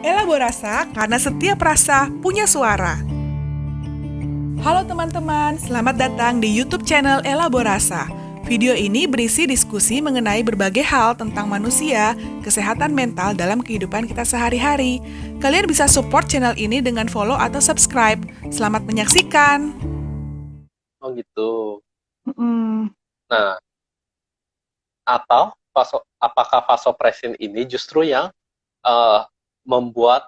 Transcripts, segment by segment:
Elaborasa karena setiap rasa punya suara. Halo teman-teman, selamat datang di YouTube channel Elaborasa. Video ini berisi diskusi mengenai berbagai hal tentang manusia, kesehatan mental dalam kehidupan kita sehari-hari. Kalian bisa support channel ini dengan follow atau subscribe. Selamat menyaksikan. Oh gitu. Mm, Nah, atau apakah vasopressin ini justru yang eh, membuat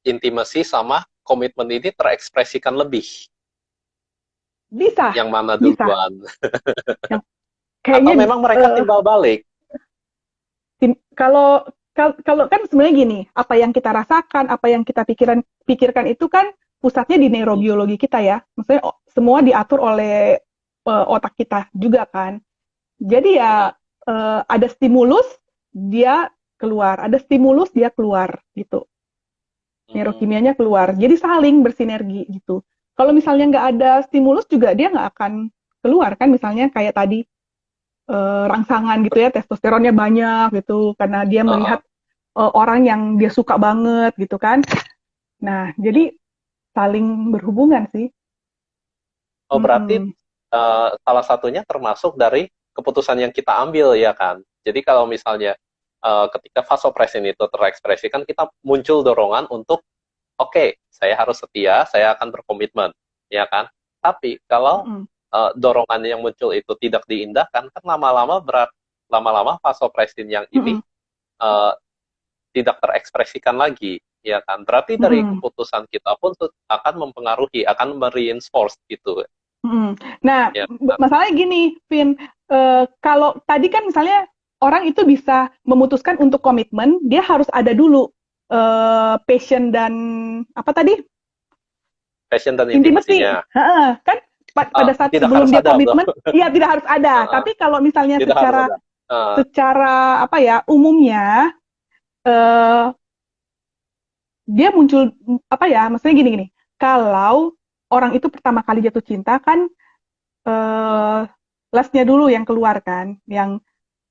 intimasi sama komitmen ini terekspresikan lebih? Bisa, Yang mana bisa. duluan? Yang Atau kayaknya memang mereka timbal balik? kalau kalau kan sebenarnya gini, apa yang kita rasakan, apa yang kita pikirkan itu kan pusatnya di neurobiologi kita ya. Maksudnya semua diatur oleh otak kita juga kan. Jadi ya ada stimulus dia keluar, ada stimulus dia keluar gitu. Hmm, Neurokimianya keluar. Jadi saling bersinergi gitu. Kalau misalnya nggak ada stimulus juga dia nggak akan keluar kan. Misalnya kayak tadi rangsangan gitu ya, testosteronnya banyak gitu karena dia uh-uh. melihat orang yang dia suka banget gitu kan. Nah, Hmm. jadi saling berhubungan sih. Oh berarti Mm-mm. salah satunya termasuk dari keputusan yang kita ambil ya kan? Jadi kalau misalnya ketika vasopressin itu terekspresikan, kita muncul dorongan untuk oke, saya harus setia, saya akan berkomitmen, ya kan? Tapi kalau Mm-mm. dorongan yang muncul itu tidak diindahkan, kan lama-lama vasopressin yang ini Mm-mm. uh, tidak terekspresikan lagi, ya kan? Berarti dari Mm-mm. keputusan kita pun akan mempengaruhi, akan mereinforce gitu, Mm-mm. Nah, ya kan? masalahnya gini, Vin, kalau tadi kan misalnya orang itu bisa memutuskan untuk komitmen, dia harus ada dulu passion dan apa tadi Passion dan intimasi. intimasinya. Heeh, kan pada saat Tidak sebelum harus dia ada, bro. komitmen, iya tidak harus ada. Tapi kalau misalnya Tidak harus secara ada. Uh, secara apa ya umumnya eh, dia muncul apa ya maksudnya gini-gini. Kalau orang itu pertama kali jatuh cinta kan eh, lustnya dulu yang keluar kan, yang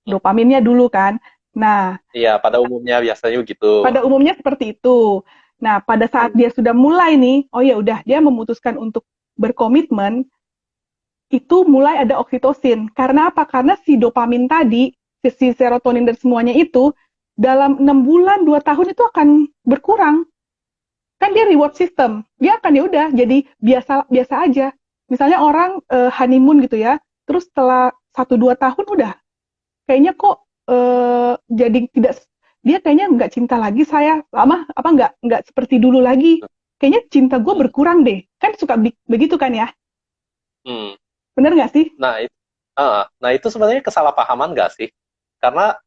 dopaminnya dulu kan. Nah, Iya, pada umumnya biasanya gitu. pada umumnya seperti itu. Nah, pada saat Hmm. dia sudah mulai nih, oh ya udah dia memutuskan untuk berkomitmen, itu mulai ada oksitosin. Karena apa? Karena si dopamin tadi, si serotonin dan semuanya itu dalam 6 bulan, 2 tahun itu akan berkurang. Kan dia reward system. Dia akan ya udah jadi biasa biasa aja. Misalnya orang honeymoon gitu ya, terus setelah 1 2 tahun udah kayaknya kok jadi tidak dia kayaknya nggak cinta lagi saya lama apa nggak seperti dulu lagi kayaknya cinta gue Hmm. berkurang deh kan suka begitu kan ya Hmm. bener nggak sih. Nah, nah itu sebenarnya kesalahpahaman nggak sih? Karena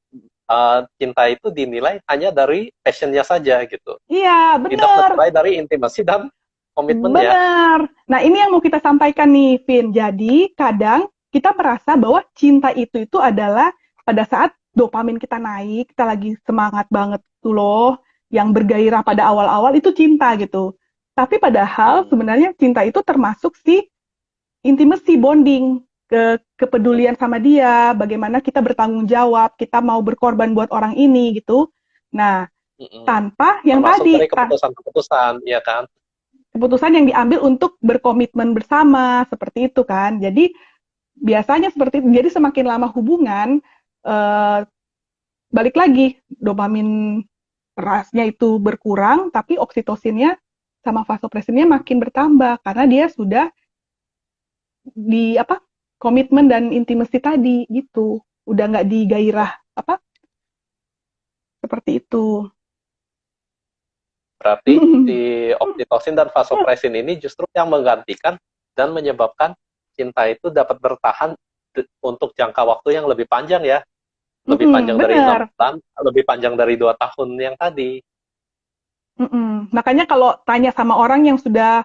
cinta itu dinilai hanya dari passionnya saja gitu, Iya tidak bener menilai dari intimasi dan komitmennya. bener. Nah ini yang mau kita sampaikan nih Vin, jadi kadang kita merasa bahwa cinta itu adalah pada saat dopamin kita naik kita lagi semangat banget tuh loh yang bergairah Hmm. pada awal-awal itu cinta gitu tapi padahal Hmm. sebenarnya cinta itu termasuk si intimacy bonding Hmm. kepedulian sama dia, bagaimana kita bertanggung jawab, kita mau berkorban buat orang ini gitu. Nah, Hmm. tanpa yang Termasuk tadi dari keputusan-keputusan, ya kan? keputusan yang diambil untuk berkomitmen bersama seperti itu kan. Jadi biasanya seperti itu. Jadi semakin lama hubungan eh, balik lagi dopamin rasnya itu berkurang, tapi oksitosinnya sama vasopresinnya makin bertambah karena dia sudah di apa komitmen dan intimasi tadi gitu udah nggak digairah apa seperti itu. Berarti si oksitosin dan vasopresin ini justru yang menggantikan dan menyebabkan cinta itu dapat bertahan untuk jangka waktu yang lebih panjang ya. Lebih panjang dari enam Bener. bulan, lebih panjang dari 2 tahun yang tadi. Makanya kalau tanya sama orang yang sudah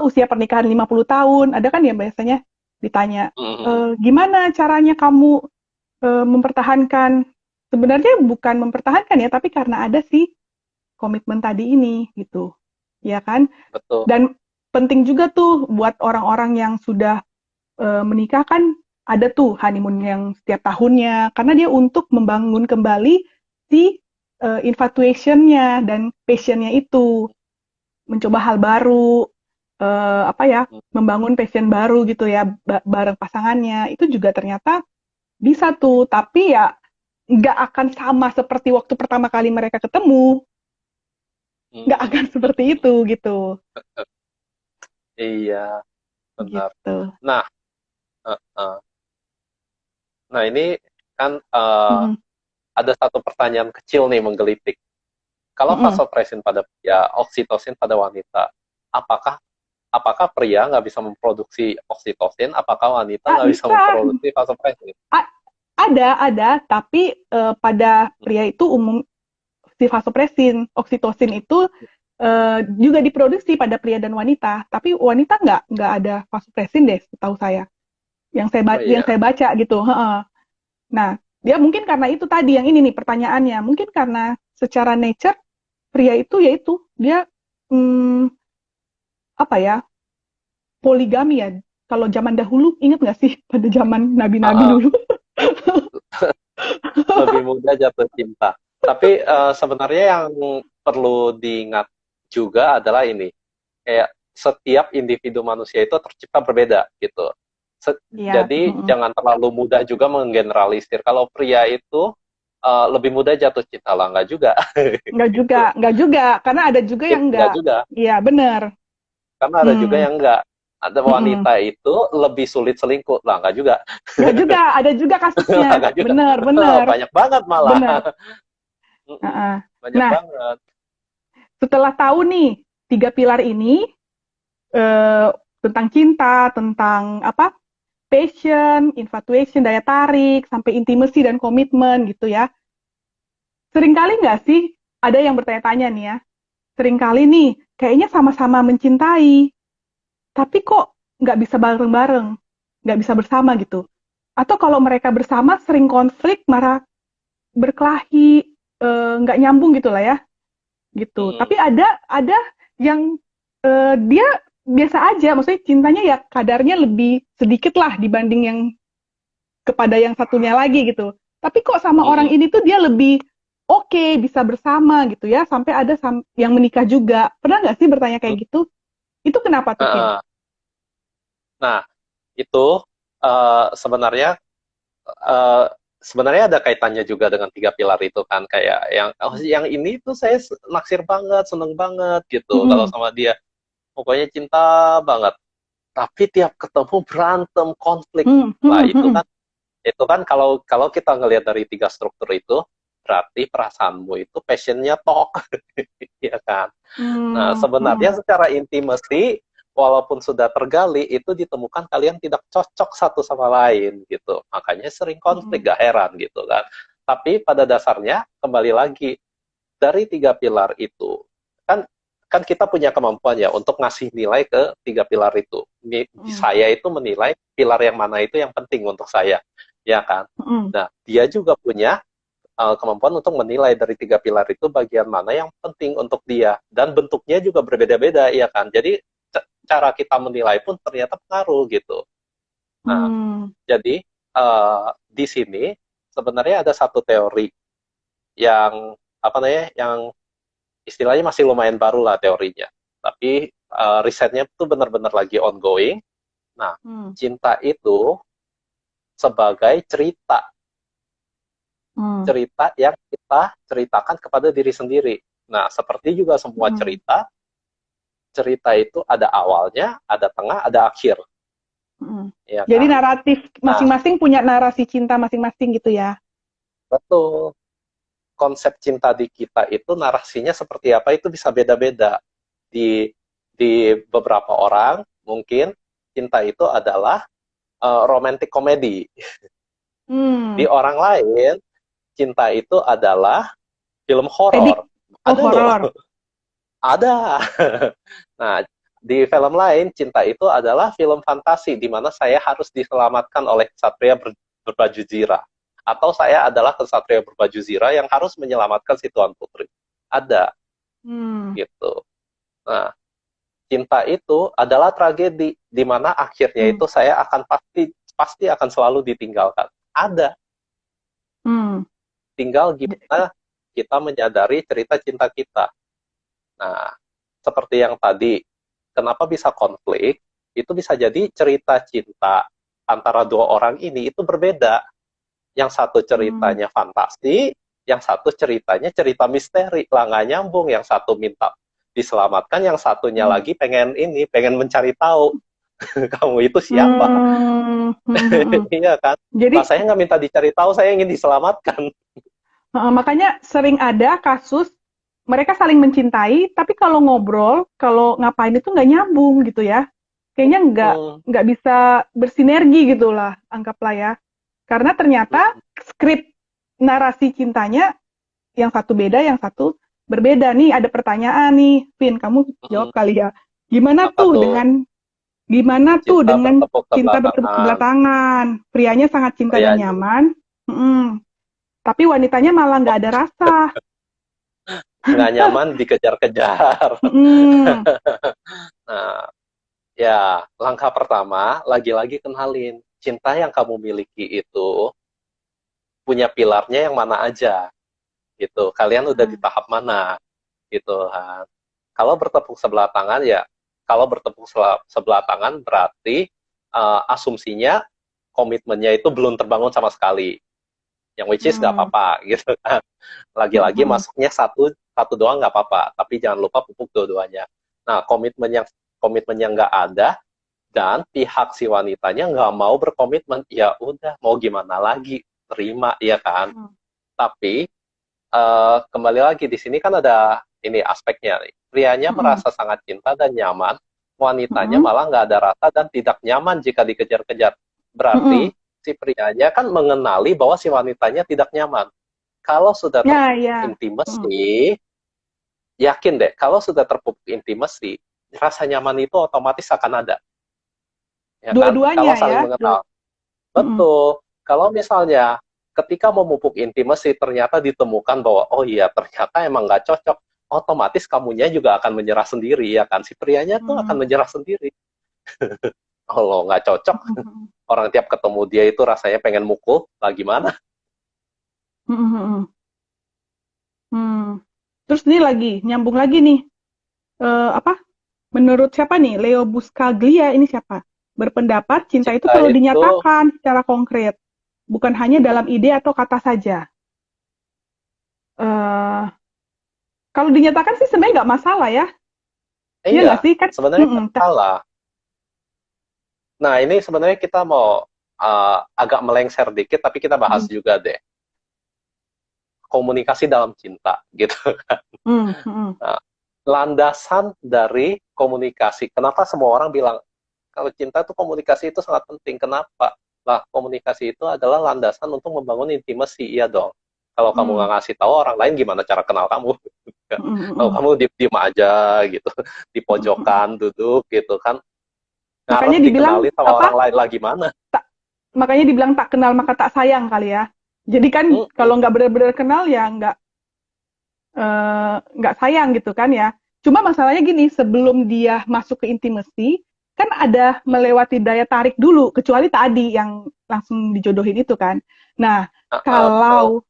usia pernikahan 50 tahun ada kan ya biasanya ditanya Mhm. gimana caranya kamu mempertahankan sebenarnya bukan mempertahankan ya tapi karena ada sih komitmen tadi ini gitu ya kan. Betul. Dan penting juga tuh buat orang-orang yang sudah menikah kan ada tuh honeymoon yang setiap tahunnya karena dia untuk membangun kembali si infatuation-nya dan passion-nya itu, mencoba hal baru, membangun passion baru gitu ya, bareng pasangannya, itu juga ternyata bisa tuh, tapi ya nggak akan sama seperti waktu pertama kali mereka ketemu, nggak akan seperti itu gitu. Iya, benar. Gitu. Nah, uh, uh. Nah ini kan Mm-mm. ada satu pertanyaan kecil nih menggelitik. Kalau Mm-mm. vasopressin pada pria, oksitosin pada wanita, apakah apakah pria nggak bisa memproduksi oksitosin? Apakah wanita nggak bisa Bisa. memproduksi vasopressin? Ada, tapi pada pria itu umum si vasopresin, oksitosin itu juga diproduksi pada pria dan wanita, tapi wanita nggak ada vasopresin deh, setahu saya. Oh Yang iya. saya baca gitu. Heeh. Nah, dia mungkin karena itu tadi yang ini nih pertanyaannya, mungkin karena secara nature pria itu yaitu dia hmm, apa ya, poligami ya. Kalau zaman dahulu ingat nggak sih pada zaman nabi-nabi Uh, uh, dulu? lebih mudah jatuh cinta. Tapi sebenarnya yang perlu diingat juga adalah ini, kayak setiap individu manusia itu tercipta berbeda gitu. Iya, Jadi jangan terlalu mudah juga menggeneralisir. Kalau pria itu lebih mudah jatuh cinta lah, nggak juga. Gitu. nggak juga, karena ada juga yang Nggak nggak. juga, Iya, benar. karena ada juga Hmm, yang nggak. Ada mm-mm. wanita itu lebih sulit selingkuh lah, nggak juga. Nggak juga, ada juga Lah, kasusnya. nggak juga. Benar, benar, Banyak banget malah. benar. Mm-mm. Heeh. Banyak Nah, banget. setelah tahu nih 3 pilar ini, eh, tentang cinta, tentang apa, passion, infatuation, daya tarik, sampai intimacy dan komitmen gitu ya. Seringkali nggak sih ada yang bertanya-tanya nih ya, seringkali nih kayaknya sama-sama mencintai, tapi kok nggak bisa bareng-bareng, nggak bisa bersama gitu. Atau kalau mereka bersama sering konflik, marah, berkelahi, nggak nyambung gitu lah ya, gitu. Mm-mm. Tapi ada yang dia biasa aja, maksudnya cintanya ya kadarnya lebih sedikit lah dibanding yang kepada yang satunya lagi gitu. Tapi kok sama orang Mm-mm. ini tuh dia lebih oke, bisa bersama gitu ya, sampai ada yang menikah juga. Pernah nggak sih bertanya kayak gitu? Itu kenapa tuh, Vin? Uh-uh. Nah, itu sebenarnya eh, sebenarnya ada kaitannya juga dengan 3 pilar itu kan, kayak yang yang ini tuh saya naksir banget, seneng banget gitu kalau Mm-mm. sama dia, pokoknya cinta banget. Tapi tiap ketemu berantem, konflik. Mm, Lah mm, mm, itu kan kalau kalau kita ngelihat dari 3 struktur itu, berarti perasaanmu itu passionnya tok, ya kan? Nah, mm, mm, sebenarnya secara intimasi, walaupun sudah tergali, itu ditemukan kalian tidak cocok satu sama lain gitu. Makanya sering konflik, mm, gak heran gitu kan. Tapi pada dasarnya, kembali lagi, dari 3 pilar itu, kan kan kita punya kemampuan ya untuk ngasih nilai ke 3 pilar itu. mm, Saya itu menilai pilar yang mana itu yang penting untuk saya, ya kan? mm, Nah, dia juga punya kemampuan untuk menilai dari 3 pilar itu bagian mana yang penting untuk dia, dan bentuknya juga berbeda-beda ya kan, jadi cara kita menilai pun ternyata pengaruh gitu. Nah, mm, jadi di sini sebenarnya ada satu teori yang apa namanya, yang istilahnya masih lumayan baru lah teorinya, tapi risetnya itu benar-benar lagi ongoing. Nah, mm, cinta itu sebagai cerita mm, cerita yang kita ceritakan kepada diri sendiri. Nah, seperti juga semua mm, cerita, cerita itu ada awalnya, ada tengah, ada akhir, mm. ya Jadi kan? naratif Nah, masing-masing punya narasi cinta masing-masing gitu ya. betul. Konsep cinta di kita itu narasinya seperti apa itu bisa beda-beda. Di beberapa orang mungkin cinta itu adalah romantic comedy. Di Hmm. orang lain cinta itu adalah film Edik. horor. Oh, Ada loh, horor. ada. Nah, di film lain, cinta itu adalah film fantasi, di mana saya harus diselamatkan oleh kesatria berbaju zirah. Atau saya adalah kesatria berbaju zirah yang harus menyelamatkan si Tuan Putri. Ada, Hmm. gitu. Nah, cinta itu adalah tragedi, di mana akhirnya Hmm. itu saya akan pasti pasti akan selalu ditinggalkan. Ada, Hmm. tinggal J- gimana kita menyadari cerita cinta kita. Nah, seperti yang tadi, kenapa bisa konflik? Itu bisa jadi cerita cinta antara dua orang ini itu berbeda. Yang satu ceritanya fantasi, yang satu ceritanya cerita misteri, lah nggak nyambung. Yang satu minta diselamatkan, yang satunya lagi pengen mencari tahu kamu itu siapa. Iya kan? Jadi Nah, saya nggak minta dicari tahu, saya ingin diselamatkan. makanya sering ada kasus mereka saling mencintai, tapi kalau ngobrol, kalau ngapain itu nggak nyambung gitu ya. Kayaknya nggak bisa bersinergi gitulah, anggaplah ya. Karena ternyata skrip narasi cintanya yang satu beda, yang satu berbeda. Nih ada pertanyaan nih, Vin, kamu jawab kali ya. Gimana Apa tuh tuh? dengan cinta bertepuk tangan. sebelah tangan? Prianya sangat cinta dan Prianya. nyaman, tapi wanitanya malah nggak ada rasa. Nggak nyaman dikejar-kejar. Nah, ya langkah pertama lagi-lagi kenalin cinta yang kamu miliki itu punya pilarnya yang mana aja gitu. Kalian udah di tahap mana gitu kan. Kalau bertepuk sebelah tangan ya, kalau bertepuk sebelah tangan berarti asumsinya komitmennya itu belum terbangun sama sekali. Yang which is nggak apa-apa gitu kan. Lagi-lagi masuknya satu doang nggak apa-apa, tapi jangan lupa pupuk dua-duanya. Nah, komitmen yang nggak ada dan pihak si wanitanya nggak mau berkomitmen, ya udah mau gimana lagi, terima ya kan. Tapi kembali lagi di sini kan ada ini aspeknya nih. Prianya merasa sangat cinta dan nyaman, wanitanya malah nggak ada rasa dan tidak nyaman jika dikejar-kejar. Berarti si prianya kan mengenali bahwa si wanitanya tidak nyaman. Kalau sudah terpupuk intimacy, yakin deh, kalau sudah terpupuk intimacy, rasa nyaman itu otomatis akan ada. Ya kan? Kalau Dua-duanya saling ya. mengenal. Betul. Kalau misalnya ketika memupuk intimasi ternyata ditemukan bahwa oh iya ternyata emang nggak cocok, otomatis kamunya juga akan menyerah sendiri ya kan, si prianya tuh akan menyerah sendiri. Kalau nggak cocok, orang tiap ketemu dia itu rasanya pengen mukul, lah gimana? Terus ini lagi nyambung lagi nih, apa? Menurut siapa nih? Leo Buscaglia ini siapa? Berpendapat cinta itu perlu dinyatakan secara konkret, bukan hanya dalam ide atau kata saja. Kalau dinyatakan sih sebenarnya nggak masalah ya. Iya nggak sih kan? Sebenarnya nggak salah. Nah ini sebenarnya kita mau agak melengsar dikit, tapi kita bahas juga deh komunikasi dalam cinta gitu kan. Nah, landasan dari komunikasi. Kenapa semua orang bilang kalau cinta itu komunikasi itu sangat penting? Kenapa? Lah komunikasi itu adalah landasan untuk membangun intimasi, iya dong. Kalau kamu nggak ngasih tahu orang lain, gimana cara kenal kamu? Kalau kamu diem aja gitu, di pojokan duduk gitu kan, ngarep dikenalin sama orang lain lah gimana? Makanya dibilang tak kenal maka tak sayang kali ya. Jadi kan kalau nggak benar-benar kenal ya nggak sayang gitu kan ya. Cuma masalahnya gini, sebelum dia masuk ke intimacy, kan ada melewati daya tarik dulu, kecuali tadi yang langsung dijodohin itu kan. Nah, kalau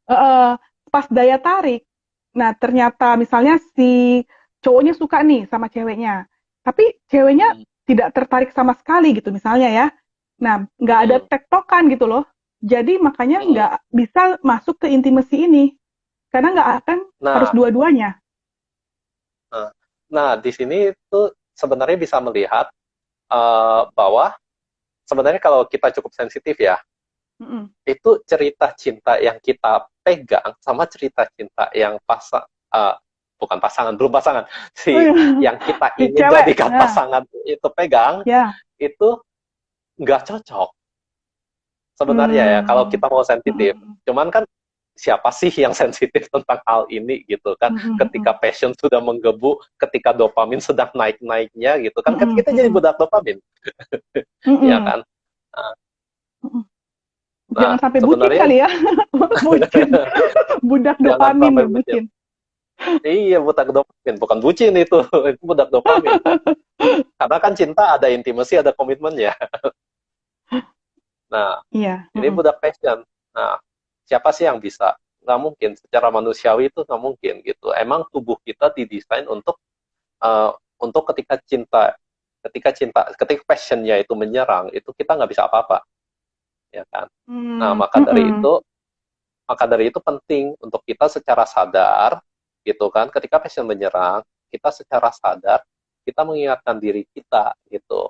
pas daya tarik, nah ternyata misalnya si cowoknya suka nih sama ceweknya, tapi ceweknya tidak tertarik sama sekali gitu misalnya ya. Nah, nggak ada tektokan gitu loh. Jadi makanya nggak bisa masuk ke intimacy ini. Karena nggak akan harus dua-duanya. Nah, di sini tuh sebenarnya bisa melihat bahwa sebenarnya kalau kita cukup sensitif ya, itu cerita cinta yang kita pegang sama cerita cinta yang bukan pasangan, belum pasangan, yang kita ingin jadikan pasangan itu pegang, itu nggak cocok. Sebenarnya ya, kalau kita mau sensitif. Cuman kan siapa sih yang sensitif tentang hal ini gitu kan? Ketika passion sudah menggebu, ketika dopamin sedang naik-naiknya gitu kan, kita jadi budak dopamin. Ya kan? Jangan sampai bucin kali ya. Bucin. Budak dopamin ya, bucin. Iya, budak dopamin. Bukan bucin itu budak dopamin. Karena kan cinta ada intimasi, ada komitmen ya. Nah, ini budak passion. Nah, siapa sih yang bisa nggak mungkin secara manusiawi itu nggak mungkin gitu. Emang tubuh kita didesain untuk ketika passionnya itu menyerang, itu kita nggak bisa apa-apa, ya kan. Nah, maka dari itu penting untuk kita secara sadar gitu kan, ketika passion menyerang, kita secara sadar kita mengingatkan diri kita gitu.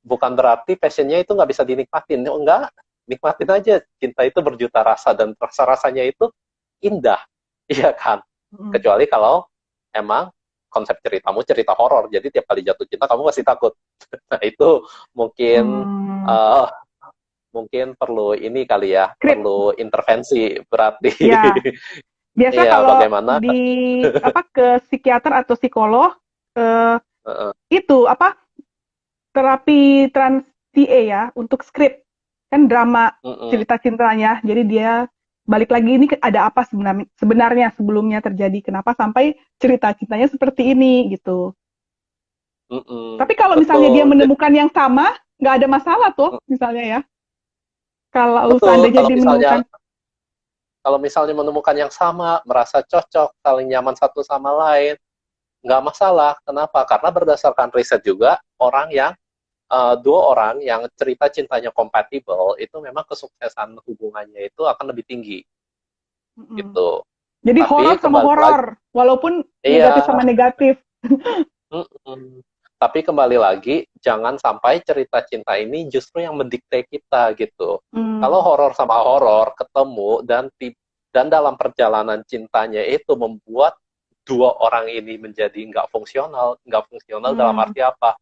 Bukan berarti passionnya itu nggak bisa dinikmatin, enggak, nikmatin aja. Cinta itu berjuta rasa dan rasa-rasanya itu indah, iya kan. Kecuali kalau emang konsep ceritamu cerita horor, jadi tiap kali jatuh cinta kamu masih takut. Nah, itu mungkin mungkin perlu ini kali ya, perlu intervensi berarti. Ya. Biasa Iya, kalau bagaimana di ke psikiater atau psikolog itu terapi trans TA ya untuk skrip, kan drama cerita cintanya. Jadi dia balik lagi, ini ada apa sebenarnya sebelumnya terjadi, kenapa sampai cerita cintanya seperti ini gitu. Tapi kalau misalnya dia menemukan yang sama, nggak ada masalah tuh misalnya ya. Kalau seandainya dia menemukan, kalau misalnya menemukan yang sama, merasa cocok, saling nyaman satu sama lain, nggak masalah. Kenapa? Karena berdasarkan riset juga, dua orang yang cerita cintanya kompatibel, itu memang kesuksesan hubungannya itu akan lebih tinggi. Gitu. Jadi horor sama horor, walaupun negatif sama negatif. Tapi kembali lagi, jangan sampai cerita cinta ini justru yang mendikte kita gitu. Kalau horor sama horor ketemu dan dalam perjalanan cintanya itu membuat dua orang ini menjadi nggak fungsional dalam arti apa?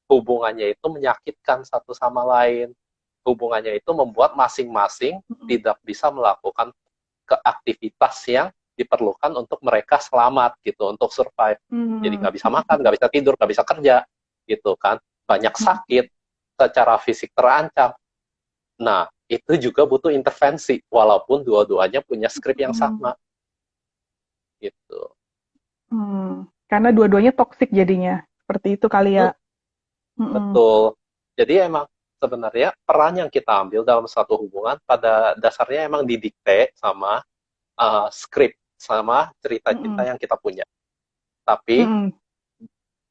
Hubungannya itu menyakitkan satu sama lain. Hubungannya itu membuat masing-masing tidak bisa melakukan aktivitas yang diperlukan untuk mereka selamat gitu, untuk survive. Jadi nggak bisa makan, nggak bisa tidur, nggak bisa kerja, gitu kan. Banyak sakit, secara fisik terancam. Nah, itu juga butuh intervensi, walaupun dua-duanya punya skrip yang sama. Gitu. Karena dua-duanya toksik jadinya, seperti itu kali ya. Betul. Jadi emang sebenarnya peran yang kita ambil dalam suatu hubungan pada dasarnya emang didikte sama skrip, sama cerita cinta yang kita punya. Tapi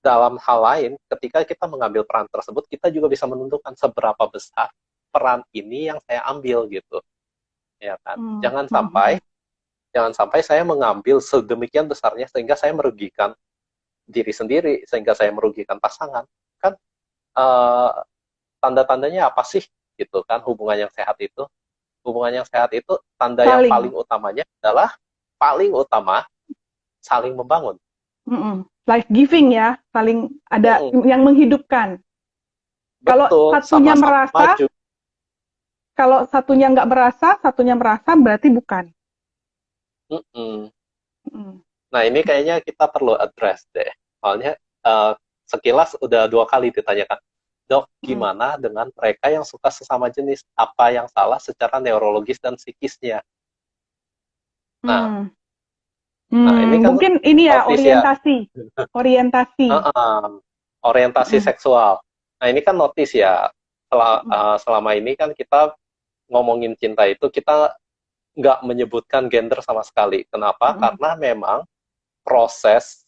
dalam hal lain, ketika kita mengambil peran tersebut, kita juga bisa menentukan seberapa besar peran ini yang saya ambil gitu, ya kan? Jangan sampai saya mengambil sedemikian besarnya sehingga saya merugikan diri sendiri, sehingga saya merugikan pasangan. Kan tanda-tandanya apa sih gitu kan? Hubungan yang sehat itu tanda yang paling utamanya adalah saling membangun. Life giving ya, saling ada yang menghidupkan. Kalau satunya merasa, kalau satunya nggak merasa, satunya merasa berarti bukan. Nah, ini kayaknya kita perlu address deh. Soalnya sekilas udah 2 kali ditanyakan, Dok, gimana dengan mereka yang suka sesama jenis? Apa yang salah secara neurologis dan psikisnya? Nah, ini kan mungkin ini ya orientasi seksual. Nah, ini kan notice ya. Selama ini kan kita ngomongin cinta itu kita nggak menyebutkan gender sama sekali. Kenapa? Karena memang proses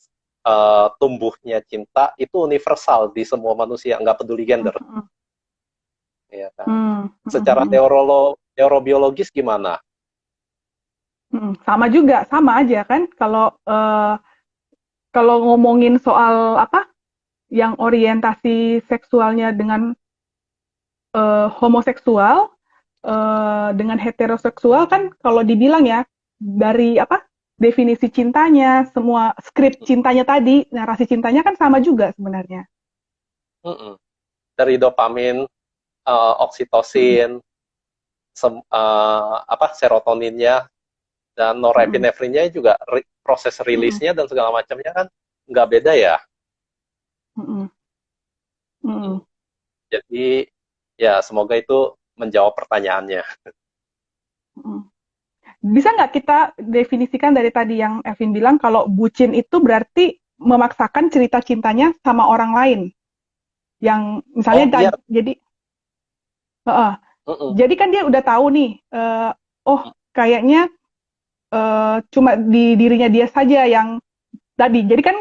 tumbuhnya cinta itu universal di semua manusia, nggak peduli gender. Ya kan? Secara neurobiologis gimana? Sama juga, sama aja kan. Kalau ngomongin soal yang orientasi seksualnya dengan homoseksual, dengan heteroseksual kan, kalau dibilang ya dari definisi cintanya, semua skrip cintanya tadi, narasi cintanya kan sama juga sebenarnya. Dari dopamin, oksitosin, serotoninnya, dan norepinefrinnya juga proses rilisnya dan segala macamnya kan nggak beda ya. Jadi ya semoga itu menjawab pertanyaannya. Bisa nggak kita definisikan dari tadi yang Evin bilang, kalau bucin itu berarti memaksakan cerita cintanya sama orang lain, yang misalnya jadi kan dia udah tahu nih, kayaknya cuma di dirinya dia saja yang tadi. Jadi kan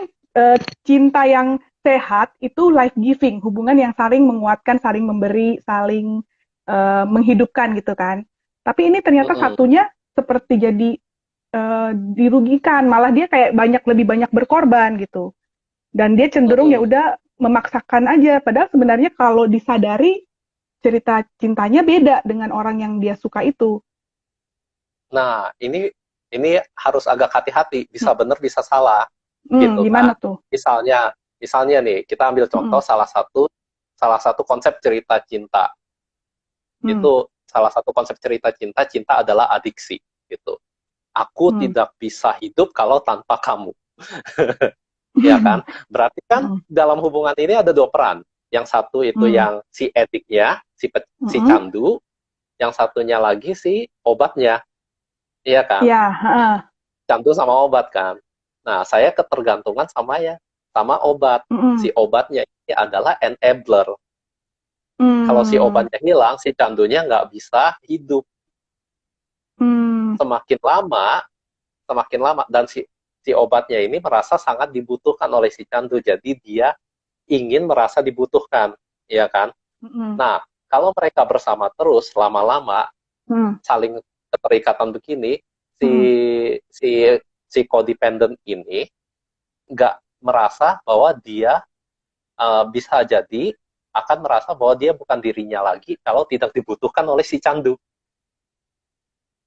cinta yang sehat itu life giving, hubungan yang saling menguatkan, saling memberi, saling menghidupkan gitu kan. Tapi ini ternyata Mm-mm. satunya seperti jadi dirugikan, malah dia kayak lebih banyak berkorban gitu. Dan dia cenderung ya Mm-mm. udah memaksakan aja, padahal sebenarnya kalau disadari cerita cintanya beda dengan orang yang dia suka itu. Nah, ini harus agak hati-hati, bisa benar bisa salah gitu Gimana kan. tuh? Misalnya, misalnya nih, kita ambil contoh Mm, salah satu konsep cerita cinta. mm, Itu salah satu konsep cerita cinta, cinta adalah adiksi gitu. Aku mm, tidak bisa hidup kalau tanpa kamu. Ya kan? Berarti kan mm, dalam hubungan ini ada dua peran. Yang satu itu mm, yang si ediknya, si mm. candu, yang satunya lagi si obatnya. Iya kan? Ya, heeh. Candu sama obat kan. Nah, saya ketergantungan sama obat. Si Mm, obatnya ini adalah enabler. Kalau si mm, obatnya hilang, si candunya nggak bisa hidup. mm, Semakin lama, semakin lama, dan si obatnya ini merasa sangat dibutuhkan oleh si candu. Jadi dia ingin merasa dibutuhkan, ya kan? mm, Nah, kalau mereka bersama terus lama-lama mm, saling keterikatan begini, si mm, si si codependent ini nggak merasa bahwa dia bisa jadi akan merasa bahwa dia bukan dirinya lagi kalau tidak dibutuhkan oleh si candu.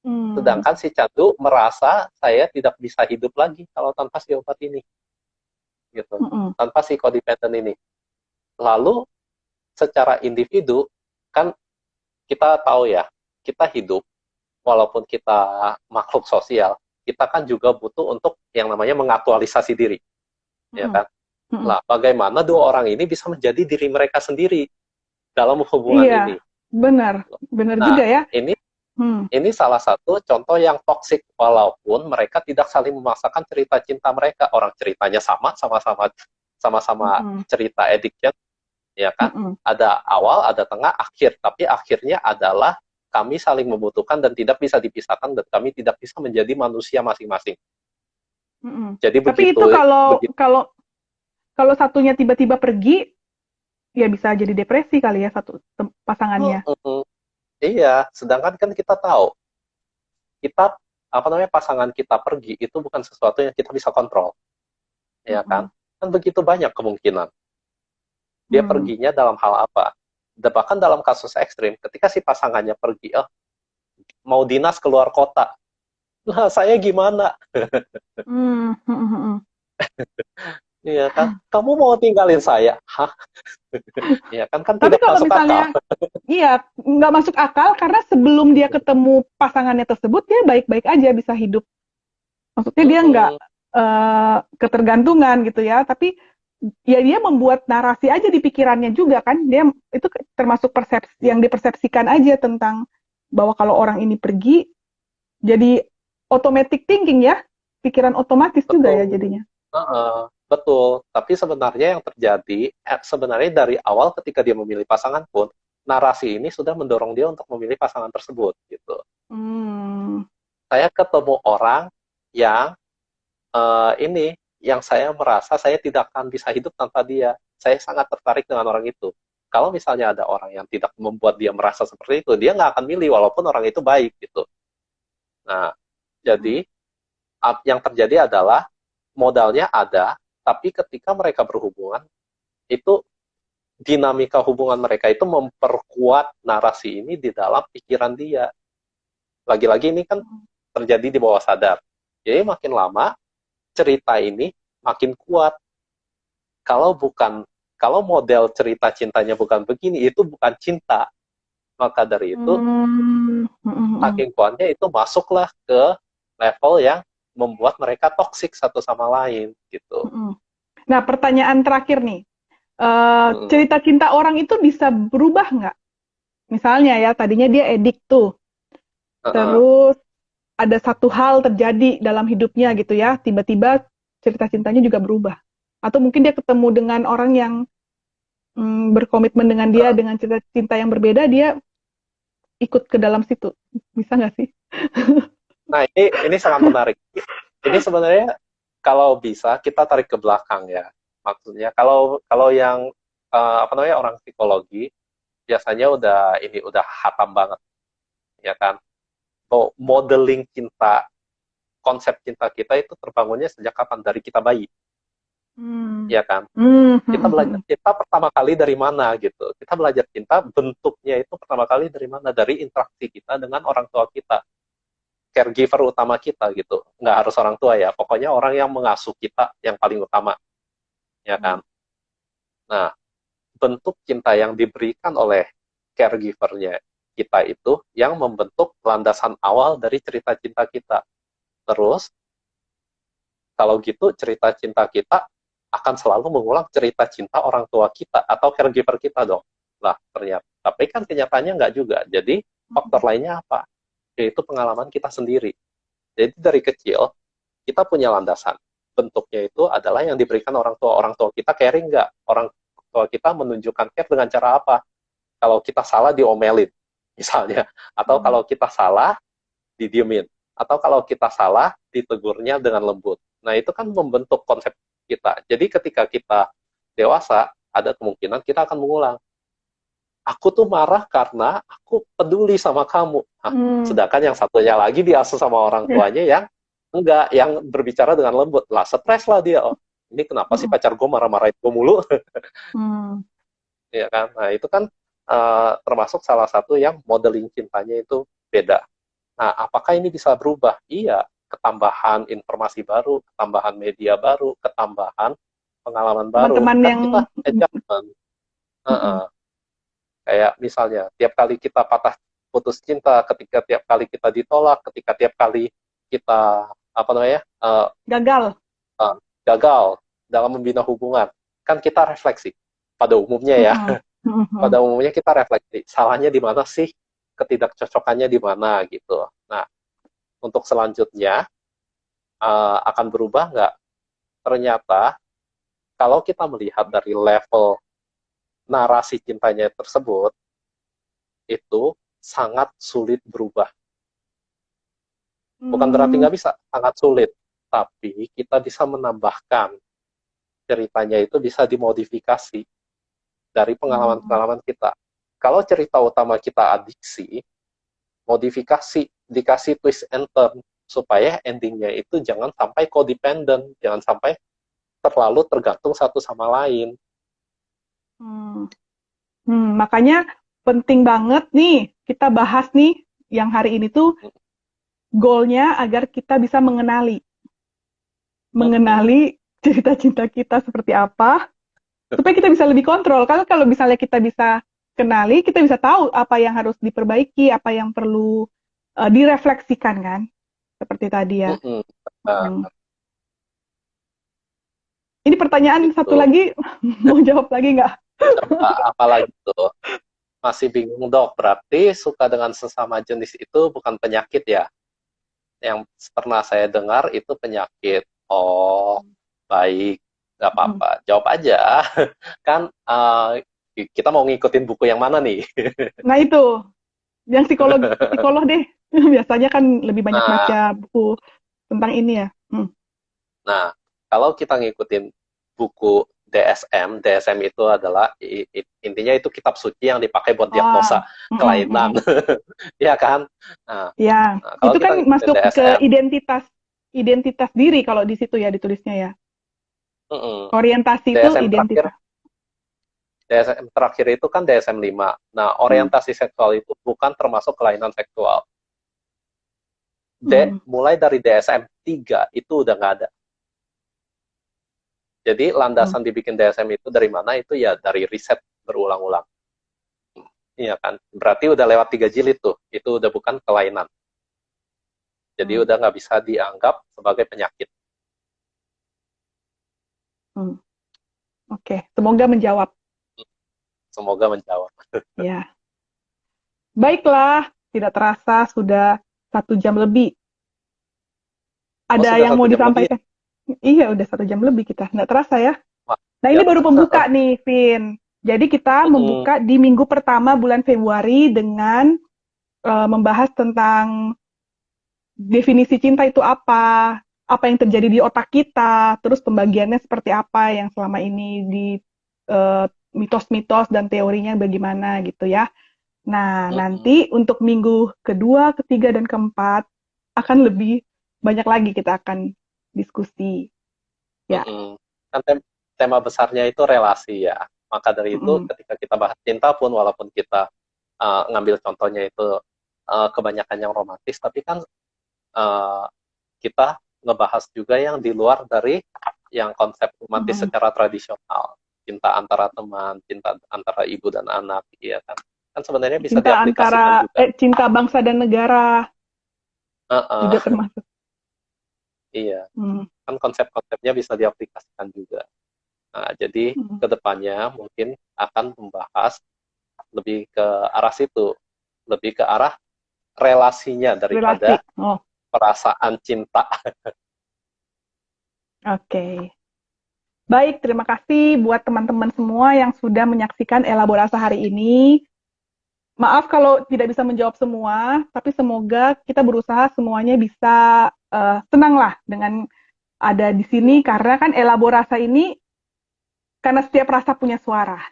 mm, Sedangkan si candu merasa saya tidak bisa hidup lagi kalau tanpa si obat ini, gitu. mm, Tanpa si codependent ini. Lalu secara individu kan kita tahu ya, kita hidup walaupun kita makhluk sosial, kita kan juga butuh untuk yang namanya mengaktualisasi diri, ya mm, kan? mm. Lah, bagaimana dua orang ini bisa menjadi diri mereka sendiri dalam hubungan Iya, ini? benar, benar Nah, juga ya. ini Hmm, ini salah satu contoh yang toksik walaupun mereka tidak saling memaksakan cerita cinta mereka. Orang ceritanya sama-sama mm, cerita addiction, ya kan? mm, Ada awal, ada tengah, akhir, tapi akhirnya adalah kami saling membutuhkan dan tidak bisa dipisahkan dan kami tidak bisa menjadi manusia masing-masing. mm. Jadi Tapi begitu itu kalau begitu. kalau kalau satunya tiba-tiba pergi, ya bisa jadi depresi kali ya pasangannya. Iya, sedangkan kan kita tahu, kita apa namanya pasangan kita pergi itu bukan sesuatu yang kita bisa kontrol, ya kan? Mm, Kan begitu banyak kemungkinan. Dia mm. perginya dalam hal apa? Bahkan dalam kasus ekstrim, ketika si pasangannya pergi, mau dinas keluar kota, lah saya gimana? Hmm, hmm, hmm, hmm. Iya kan? Kamu mau tinggalin saya? Hah? Iya kan? Kan Tapi tidak kalau masuk akal. misalnya, iya, nggak masuk akal karena sebelum dia ketemu pasangannya tersebut, dia baik-baik aja bisa hidup. Maksudnya dia nggak Mm-mm. ketergantungan gitu ya, tapi ya dia membuat narasi aja di pikirannya juga kan. Dia itu termasuk persepsi yang dipersepsikan aja tentang bahwa kalau orang ini pergi, jadi automatic thinking ya, pikiran otomatis juga ya Betul. jadinya. Betul. Tapi sebenarnya yang terjadi, sebenarnya dari awal ketika dia memilih pasangan pun, narasi ini sudah mendorong dia untuk memilih pasangan tersebut. Gitu. Hmm, Saya ketemu orang yang ini, yang saya merasa saya tidak akan bisa hidup tanpa dia. Saya sangat tertarik dengan orang itu. Kalau misalnya ada orang yang tidak membuat dia merasa seperti itu, dia nggak akan milih walaupun orang itu baik gitu. Nah, jadi yang terjadi adalah modalnya ada, tapi ketika mereka berhubungan, itu dinamika hubungan mereka itu memperkuat narasi ini di dalam pikiran dia. Lagi-lagi ini kan terjadi di bawah sadar. Jadi makin lama cerita ini makin kuat. Kalau bukan kalau model cerita cintanya bukan begini, itu bukan cinta. Maka dari itu, hmm, hmm, hmm, saking kuatnya itu masuklah ke level yang membuat mereka toksik satu sama lain gitu. hmm. Nah, pertanyaan terakhir nih. Mm-mm. Cerita cinta orang itu bisa berubah nggak? Misalnya ya, tadinya dia edik tuh, Uh-uh. terus ada satu hal terjadi dalam hidupnya gitu ya, tiba-tiba cerita cintanya juga berubah. Atau mungkin dia ketemu dengan orang yang berkomitmen dengan dia dengan cerita cinta yang berbeda, dia ikut ke dalam situ. Bisa nggak sih? Nah, ini sangat menarik. Ini sebenarnya kalau bisa kita tarik ke belakang ya. Maksudnya kalau kalau yang apa namanya orang psikologi biasanya udah hatam banget ya kan. Oh, modeling cinta, konsep cinta kita itu terbangunnya sejak kapan? Dari kita bayi, Hmm. ya kan? Hmm. Kita belajar cinta pertama kali dari mana gitu. Kita belajar cinta bentuknya itu pertama kali dari mana? Dari interaksi kita dengan orang tua kita, caregiver utama kita gitu. Nggak harus orang tua ya, pokoknya orang yang mengasuh kita yang paling utama, ya kan? Nah, bentuk cinta yang diberikan oleh caregivernya kita itu yang membentuk landasan awal dari cerita cinta kita. Terus, kalau gitu cerita cinta kita akan selalu mengulang cerita cinta orang tua kita atau caregiver kita dong. Lah, ternyata. Tapi kan kenyataannya nggak juga. Jadi, faktor lainnya apa? Yaitu pengalaman kita sendiri. Jadi, dari kecil, kita punya landasan. Bentuknya itu adalah yang diberikan orang tua. Orang tua kita caring nggak? Orang tua kita menunjukkan care dengan cara apa? Kalau kita salah diomelin, misalnya. Atau kalau kita salah, didiemin. Atau kalau kita salah, ditegurnya dengan lembut. Nah, itu kan membentuk konsep kita. Jadi ketika kita dewasa, ada kemungkinan kita akan mengulang. Aku tuh marah karena aku peduli sama kamu. Nah, sedangkan yang satunya lagi diasuh sama orang tuanya yang enggak, yang berbicara dengan lembut. Lah, stres lah dia. Oh, ini kenapa sih pacar gue marah-marahin gue mulu? Ya kan? Nah, itu kan termasuk salah satu yang modeling cintanya itu beda. Nah, apakah ini bisa berubah? Iya, ketambahan informasi baru, ketambahan media baru, ketambahan pengalaman baru. Teman-teman Kan yang kita adjustment. Kayak misalnya, tiap kali kita patah putus cinta, ketika tiap kali kita ditolak, ketika tiap kali kita apa namanya gagal gagal dalam membina hubungan, kan kita refleksi. Pada umumnya ya, pada umumnya kita refleksi. Salahnya di mana sih? Ketidakcocokannya di mana gitu. Nah, untuk selanjutnya akan berubah nggak? Ternyata kalau kita melihat dari level narasi cintanya tersebut, itu sangat sulit berubah. Bukan berarti nggak bisa, sangat sulit. Tapi kita bisa menambahkan ceritanya itu bisa dimodifikasi dari pengalaman-pengalaman kita. Kalau cerita utama kita adiksi, modifikasi, dikasih twist and turn, supaya endingnya itu jangan sampai codependent, jangan sampai terlalu tergantung satu sama lain. Makanya penting banget nih kita bahas nih yang hari ini tuh goalnya agar kita bisa mengenali cerita cinta kita seperti apa, supaya kita bisa lebih kontrol. Kalau misalnya kita bisa kenali, kita bisa tahu apa yang harus diperbaiki, apa yang perlu direfleksikan kan, seperti tadi ya. Ini pertanyaan gitu. Satu lagi, mau jawab lagi nggak? Apalagi tuh? Masih bingung dok, berarti suka dengan sesama jenis itu bukan penyakit ya? Yang pernah saya dengar itu penyakit. Oh, baik, nggak apa-apa. Jawab aja. Kan kita mau ngikutin buku yang mana nih? Nah itu, yang psikolog deh. Biasanya kan lebih banyak baca buku tentang ini ya. Nah, kalau kita ngikutin buku DSM itu adalah intinya itu kitab suci yang dipakai buat diagnosa kelainan, ya kan? Nah, itu kan masuk DSM, ke identitas diri kalau di situ ya ditulisnya ya. Orientasi DSM itu identitas. DSM terakhir itu kan DSM 5. Nah, orientasi seksual itu bukan termasuk kelainan seksual. Mulai dari DSM 3 itu udah nggak ada. Jadi landasan dibikin DSM itu dari mana? Itu ya dari riset berulang-ulang. Iya kan? Berarti udah lewat 3 jilid tuh. Itu udah bukan kelainan. Jadi udah nggak bisa dianggap sebagai penyakit. Oke, semoga menjawab. Semoga menjawab. Ya. Baiklah, tidak terasa sudah 1 jam lebih. Ada yang mau disampaikan? Iya, udah 1 jam lebih kita. Nggak terasa ya. Nah, ini baru pembuka nih, Vin. Jadi kita membuka di minggu pertama bulan Februari dengan membahas tentang definisi cinta itu apa yang terjadi di otak kita, terus pembagiannya seperti apa yang selama ini di mitos-mitos dan teorinya bagaimana gitu ya. Nah, nanti untuk minggu kedua, ketiga, dan keempat akan lebih banyak lagi kita akan diskusi. Ya. Kan tema besarnya itu relasi ya. Maka dari itu ketika kita bahas cinta pun walaupun kita ngambil contohnya itu kebanyakan yang romantis, tapi kan kita ngebahas juga yang di luar dari yang konsep romantis secara tradisional. Cinta antara teman, cinta antara ibu dan anak, ya kan? Kan sebenarnya bisa cinta diaplikasikan juga. Cinta bangsa dan negara juga termasuk. Iya, kan konsep-konsepnya bisa diaplikasikan juga. Nah, jadi kedepannya mungkin akan membahas lebih ke arah situ, lebih ke arah relasinya daripada perasaan cinta. Oke. Baik, terima kasih buat teman-teman semua yang sudah menyaksikan elaborasi hari ini. Maaf kalau tidak bisa menjawab semua, tapi semoga kita berusaha semuanya bisa senanglah dengan ada di sini, karena kan elaborasi ini, karena setiap rasa punya suara.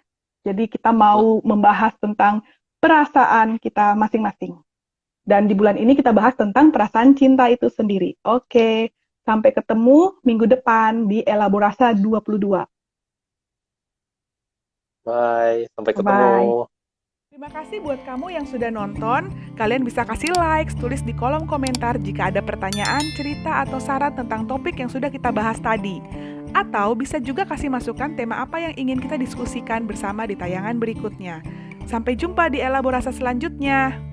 Jadi kita mau membahas tentang perasaan kita masing-masing. Dan di bulan ini kita bahas tentang perasaan cinta itu sendiri. Oke. Sampai ketemu minggu depan di Elaborasi 22. Bye, sampai ketemu. Terima kasih buat kamu yang sudah nonton. Kalian bisa kasih like, tulis di kolom komentar jika ada pertanyaan, cerita, atau saran tentang topik yang sudah kita bahas tadi. Atau bisa juga kasih masukan tema apa yang ingin kita diskusikan bersama di tayangan berikutnya. Sampai jumpa di Elaborasi selanjutnya.